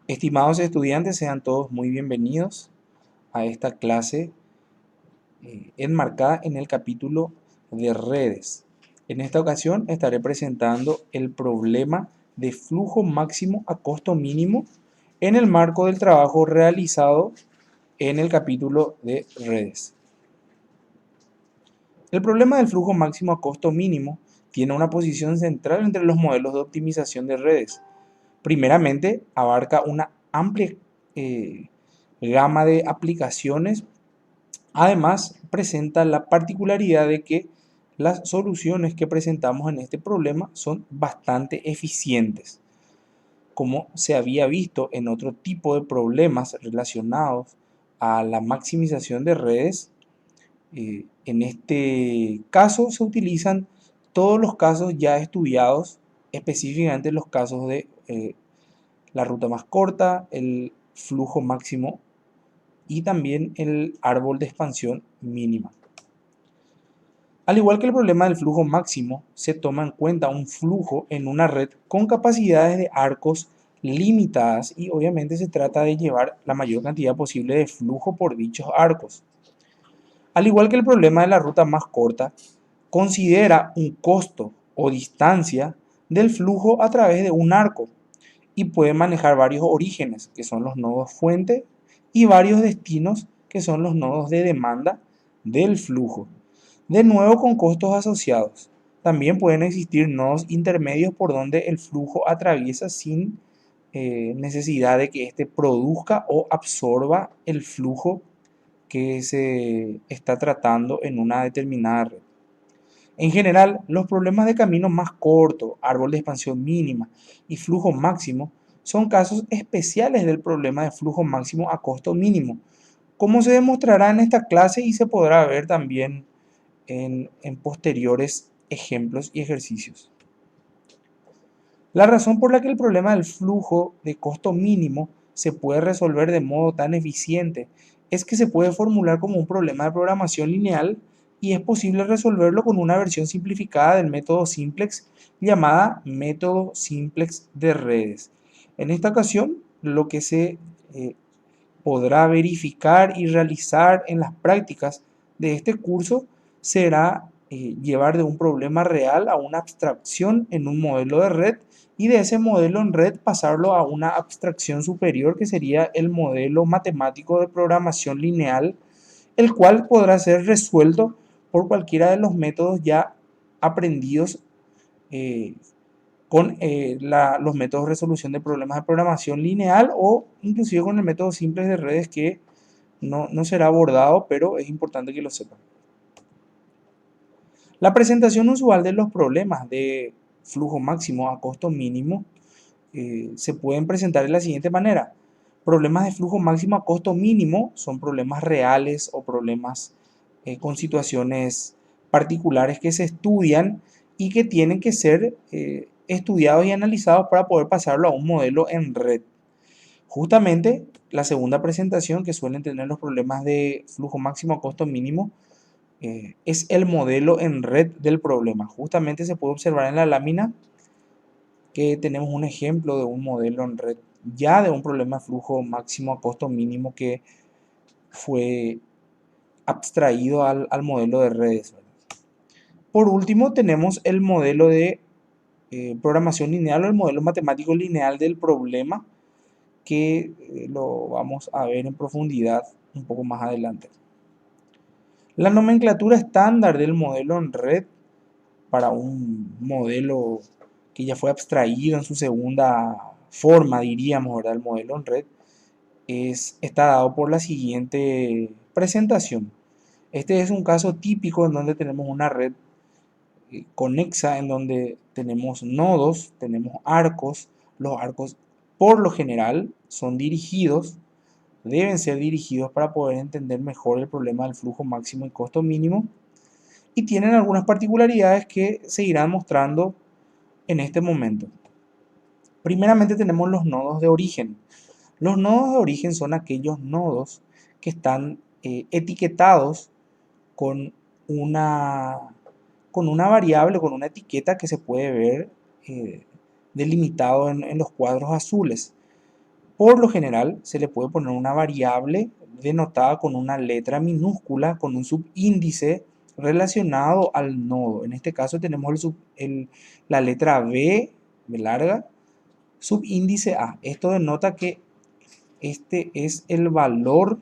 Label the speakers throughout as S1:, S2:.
S1: Estimados estudiantes, sean todos muy bienvenidos a esta clase enmarcada en el capítulo de redes. En esta ocasión estaré presentando el problema de flujo máximo a costo mínimo en el marco del trabajo realizado en el capítulo de redes. El problema del flujo máximo a costo mínimo tiene una posición central entre los modelos de optimización de redes. Primeramente, abarca una amplia gama de aplicaciones. Además, presenta la particularidad de que las soluciones que presentamos en este problema son bastante eficientes. Como se había visto en otro tipo de problemas relacionados a la maximización de redes, en este caso se utilizan todos los casos ya estudiados, específicamente los casos de la ruta más corta, el flujo máximo y también el árbol de expansión mínima. Al igual que el problema del flujo máximo, se toma en cuenta un flujo en una red con capacidades de arcos limitadas y obviamente se trata de llevar la mayor cantidad posible de flujo por dichos arcos. Al igual que el problema de la ruta más corta, considera un costo o distancia del flujo a través de un arco y puede manejar varios orígenes, que son los nodos fuente, y varios destinos, que son los nodos de demanda del flujo. De nuevo con costos asociados. También pueden existir nodos intermedios por donde el flujo atraviesa sin necesidad de que éste produzca o absorba el flujo que se está tratando en una determinada red. En general, los problemas de camino más corto, árbol de expansión mínima y flujo máximo son casos especiales del problema de flujo máximo a costo mínimo, como se demostrará en esta clase y se podrá ver también en posteriores ejemplos y ejercicios. La razón por la que el problema del flujo de costo mínimo se puede resolver de modo tan eficiente es que se puede formular como un problema de programación lineal y es posible resolverlo con una versión simplificada del método simplex llamada método simplex de redes. En esta ocasión, lo que se podrá verificar y realizar en las prácticas de este curso será llevar de un problema real a una abstracción en un modelo de red y de ese modelo en red pasarlo a una abstracción superior que sería el modelo matemático de programación lineal, el cual podrá ser resuelto por cualquiera de los métodos ya aprendidos eh, con los métodos de resolución de problemas de programación lineal o inclusive con el método simple de redes que no será abordado, pero es importante que lo sepan. La presentación usual de los problemas de flujo máximo a costo mínimo se pueden presentar de la siguiente manera. Problemas de flujo máximo a costo mínimo son problemas reales o problemas con situaciones particulares que se estudian y que tienen que ser estudiados y analizados para poder pasarlo a un modelo en red. Justamente la segunda presentación que suelen tener los problemas de flujo máximo a costo mínimo es el modelo en red del problema. Justamente se puede observar en la lámina que tenemos un ejemplo de un modelo en red ya de un problema de flujo máximo a costo mínimo que fue abstraído al modelo de redes. Por último, tenemos el modelo de programación lineal o el modelo matemático lineal del problema que lo vamos a ver en profundidad un poco más adelante. La nomenclatura estándar del modelo en red para un modelo que ya fue abstraído en su segunda forma, diríamos, ¿verdad? El modelo en red está dado por la siguiente presentación. Este es un caso típico en donde tenemos una red conexa, en donde tenemos nodos, tenemos arcos. Los arcos por lo general son dirigidos, deben ser dirigidos para poder entender mejor el problema del flujo máximo y costo mínimo y tienen algunas particularidades que se irán mostrando en este momento. Primeramente tenemos los nodos de origen. Los nodos de origen son aquellos nodos que están etiquetados con una, con una variable, con una etiqueta que se puede ver delimitado en los cuadros azules. Por lo general, se le puede poner una variable denotada con una letra minúscula, con un subíndice relacionado al nodo. En este caso tenemos la letra B larga, subíndice A. Esto denota que este es el valor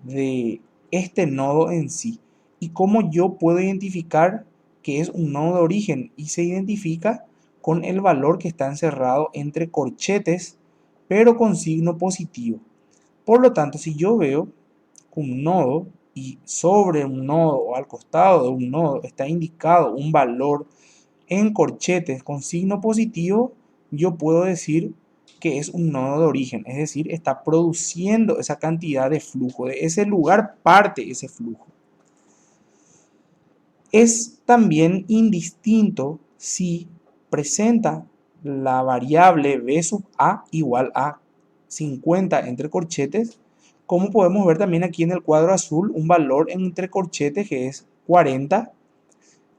S1: de este nodo en sí. ¿Y cómo yo puedo identificar que es un nodo de origen? Y se identifica con el valor que está encerrado entre corchetes, pero con signo positivo. Por lo tanto, si yo veo un nodo y sobre un nodo o al costado de un nodo está indicado un valor en corchetes con signo positivo, yo puedo decir que es un nodo de origen, es decir, está produciendo esa cantidad de flujo, de ese lugar parte ese flujo. Es también indistinto si presenta la variable b sub a igual a 50 entre corchetes, como podemos ver también aquí en el cuadro azul, un valor entre corchetes que es 40,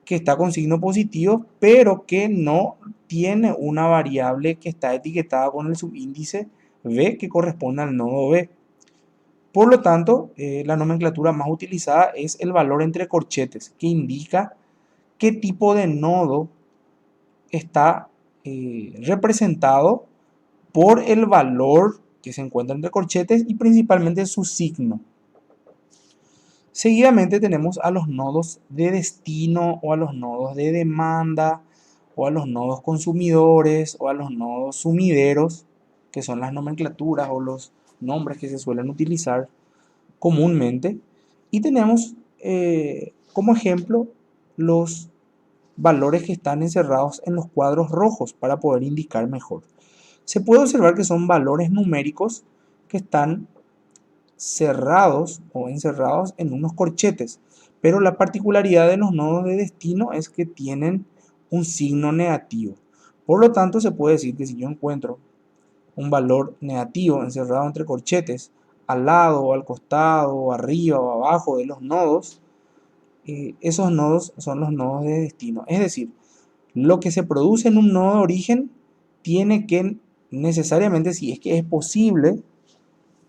S1: que está con signo positivo, pero que no tiene una variable que está etiquetada con el subíndice b que corresponde al nodo b. Por lo tanto, la nomenclatura más utilizada es el valor entre corchetes, que indica qué tipo de nodo está representado por el valor que se encuentra entre corchetes y principalmente su signo. Seguidamente tenemos a los nodos de destino o a los nodos de demanda o a los nodos consumidores o a los nodos sumideros, que son las nomenclaturas o los nombres que se suelen utilizar comúnmente. Y tenemos como ejemplo los valores que están encerrados en los cuadros rojos para poder indicar mejor. Se puede observar que son valores numéricos que están cerrados o encerrados en unos corchetes, pero la particularidad de los nodos de destino es que tienen un signo negativo. Por lo tanto, se puede decir que si yo encuentro un valor negativo encerrado entre corchetes, al lado o al costado o arriba o abajo de los nodos, esos nodos son los nodos de destino. Es decir, lo que se produce en un nodo de origen tiene que necesariamente, si es que es posible,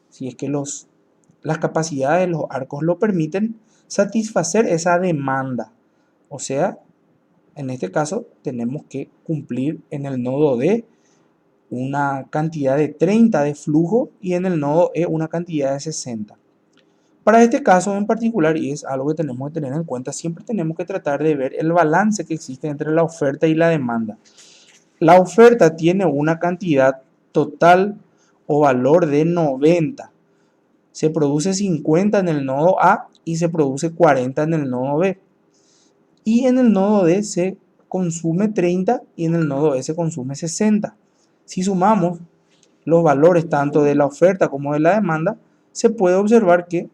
S1: si es que las capacidades de los arcos lo permiten, satisfacer esa demanda. O sea, en este caso tenemos que cumplir en el nodo D una cantidad de 30 de flujo y en el nodo E una cantidad de 60. Para este caso en particular, y es algo que tenemos que tener en cuenta, siempre tenemos que tratar de ver el balance que existe entre la oferta y la demanda. La oferta tiene una cantidad total o valor de 90. Se produce 50 en el nodo A y se produce 40 en el nodo B. Y en el nodo D se consume 30 y en el nodo E se consume 60. Si sumamos los valores tanto de la oferta como de la demanda, se puede observar que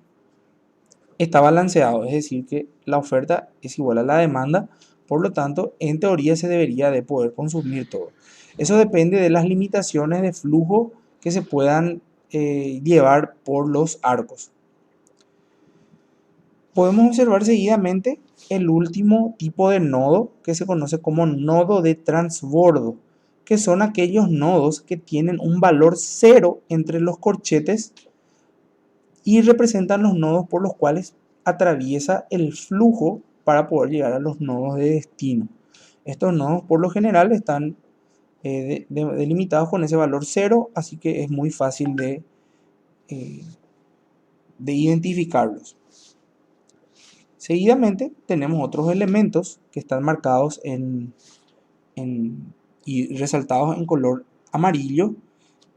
S1: está balanceado, es decir, que la oferta es igual a la demanda, por lo tanto, en teoría se debería de poder consumir todo. Eso depende de las limitaciones de flujo que se puedan llevar por los arcos. Podemos observar seguidamente el último tipo de nodo que se conoce como nodo de transbordo, que son aquellos nodos que tienen un valor cero entre los corchetes y representan los nodos por los cuales atraviesa el flujo para poder llegar a los nodos de destino. Estos nodos por lo general están delimitados con ese valor cero, así que es muy fácil de identificarlos. Seguidamente tenemos otros elementos que están marcados y resaltados en color amarillo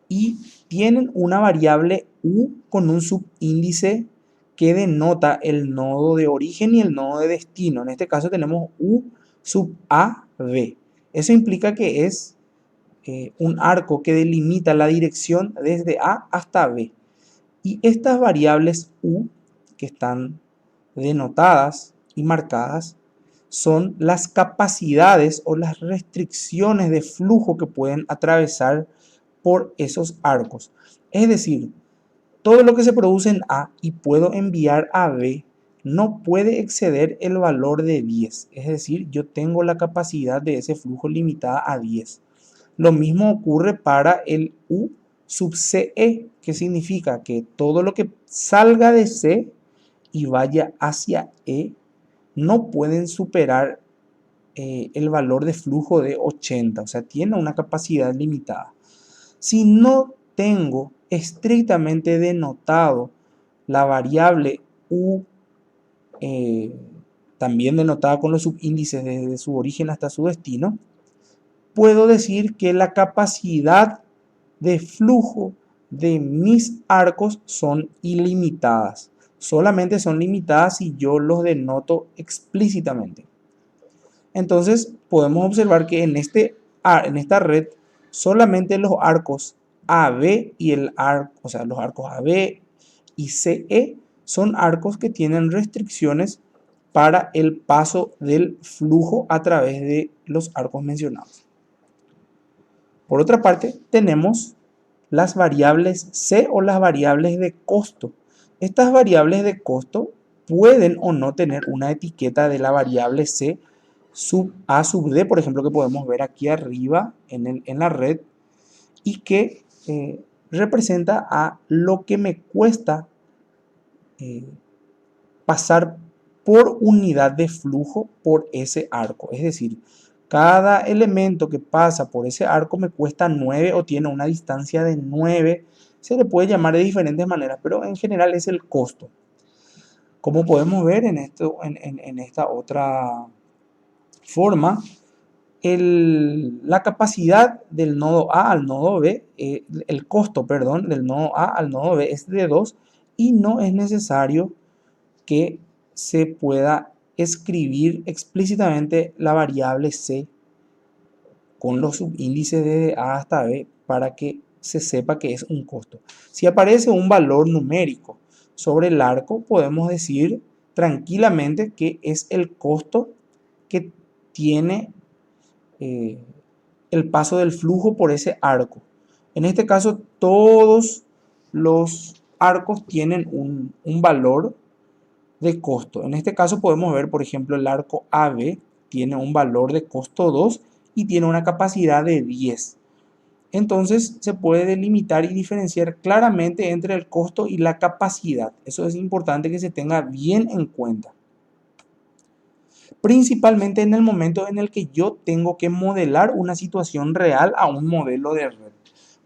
S1: y tienen una variable U con un subíndice que denota el nodo de origen y el nodo de destino. En este caso tenemos U sub A, B. Eso implica que es un arco que delimita la dirección desde A hasta B. Y estas variables U que están denotadas y marcadas son las capacidades o las restricciones de flujo que pueden atravesar por esos arcos. Es decir, todo lo que se produce en A y puedo enviar a B no puede exceder el valor de 10. Es decir, yo tengo la capacidad de ese flujo limitada a 10. Lo mismo ocurre para el U sub CE, que significa que todo lo que salga de C y vaya hacia E no pueden superar el valor de flujo de 80, o sea, tiene una capacidad limitada. Si no tengo estrictamente denotado la variable U, también denotada con los subíndices desde su origen hasta su destino, puedo decir que la capacidad de flujo de mis arcos son ilimitadas. Solamente son limitadas si yo los denoto explícitamente. Entonces podemos observar que en esta red solamente los arcos AB y o sea, los arcos AB y CE son arcos que tienen restricciones para el paso del flujo a través de los arcos mencionados. Por otra parte, tenemos las variables C o las variables de costo. Estas variables de costo pueden o no tener una etiqueta de la variable C sub A sub D, por ejemplo, que podemos ver aquí arriba en la red, y que representa a lo que me cuesta pasar por unidad de flujo por ese arco. Es decir, cada elemento que pasa por ese arco me cuesta 9 o tiene una distancia de 9. Se le puede llamar de diferentes maneras, pero en general es el costo. Como podemos ver en esta otra forma, la capacidad del nodo A al nodo B, el costo, perdón, del nodo A al nodo B es de 2 y no es necesario que se pueda escribir explícitamente la variable C con los subíndices desde A hasta B para que se sepa que es un costo. Si aparece un valor numérico sobre el arco, podemos decir tranquilamente que es el costo que tiene el paso del flujo por ese arco. En este caso, todos los arcos tienen un valor de costo. En este caso podemos ver, por ejemplo, el arco AB tiene un valor de costo 2 y tiene una capacidad de 10. Entonces se puede delimitar y diferenciar claramente entre el costo y la capacidad. Eso es importante que se tenga bien en cuenta. Principalmente en el momento en el que yo tengo que modelar una situación real a un modelo de red.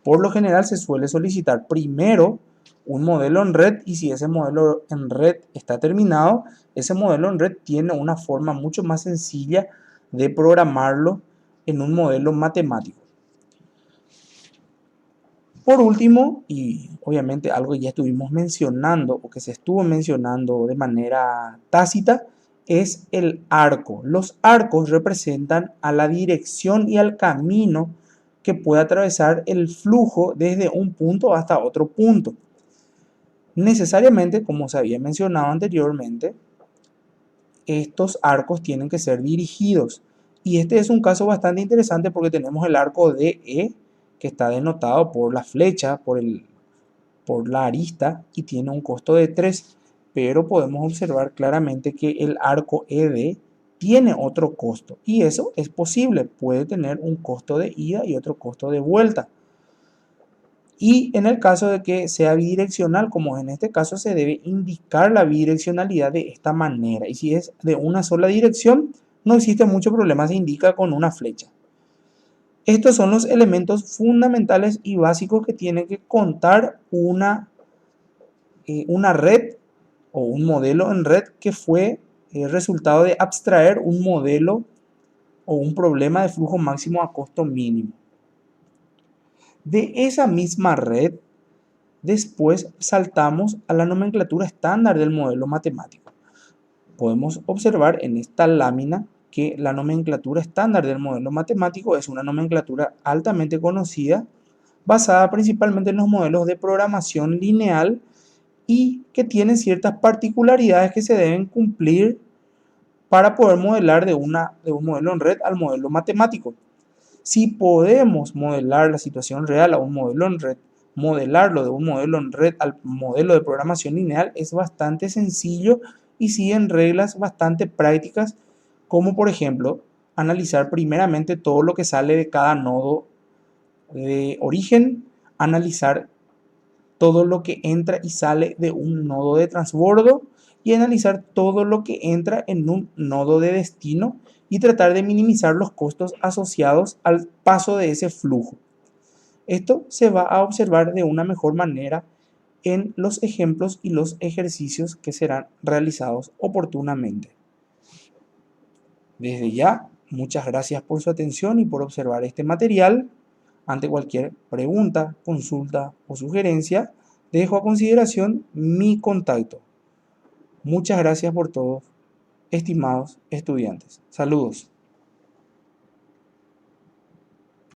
S1: Por lo general se suele solicitar primero un modelo en red, y si ese modelo en red está terminado, ese modelo en red tiene una forma mucho más sencilla de programarlo en un modelo matemático. Por último, y obviamente algo que ya estuvimos mencionando o que se estuvo mencionando de manera tácita, es el arco. Los arcos representan a la dirección y al camino que puede atravesar el flujo desde un punto hasta otro punto. Necesariamente, como se había mencionado anteriormente, estos arcos tienen que ser dirigidos. Y este es un caso bastante interesante porque tenemos el arco DE, que está denotado por la flecha, por la arista, y tiene un costo de 3. Pero podemos observar claramente que el arco ED tiene otro costo. Y eso es posible. Puede tener un costo de ida y otro costo de vuelta. Y en el caso de que sea bidireccional, como en este caso, se debe indicar la bidireccionalidad de esta manera. Y si es de una sola dirección, no existe mucho problema, se indica con una flecha. Estos son los elementos fundamentales y básicos que tiene que contar una red o un modelo en red que fue el resultado de abstraer un modelo o un problema de flujo máximo a costo mínimo. De esa misma red, después saltamos a la nomenclatura estándar del modelo matemático. Podemos observar en esta lámina que la nomenclatura estándar del modelo matemático es una nomenclatura altamente conocida, basada principalmente en los modelos de programación lineal y que tiene ciertas particularidades que se deben cumplir para poder modelar de un modelo en red al modelo matemático. Si podemos modelar la situación real a un modelo en red, modelarlo de un modelo en red al modelo de programación lineal es bastante sencillo y siguen reglas bastante prácticas, como por ejemplo analizar primeramente todo lo que sale de cada nodo de origen, analizar todo lo que entra y sale de un nodo de transbordo y analizar todo lo que entra en un nodo de destino y tratar de minimizar los costos asociados al paso de ese flujo. Esto se va a observar de una mejor manera en los ejemplos y los ejercicios que serán realizados oportunamente. Desde ya, muchas gracias por su atención y por observar este material. Ante cualquier pregunta, consulta o sugerencia, dejo a consideración mi contacto. Muchas gracias por todo, estimados estudiantes. Saludos.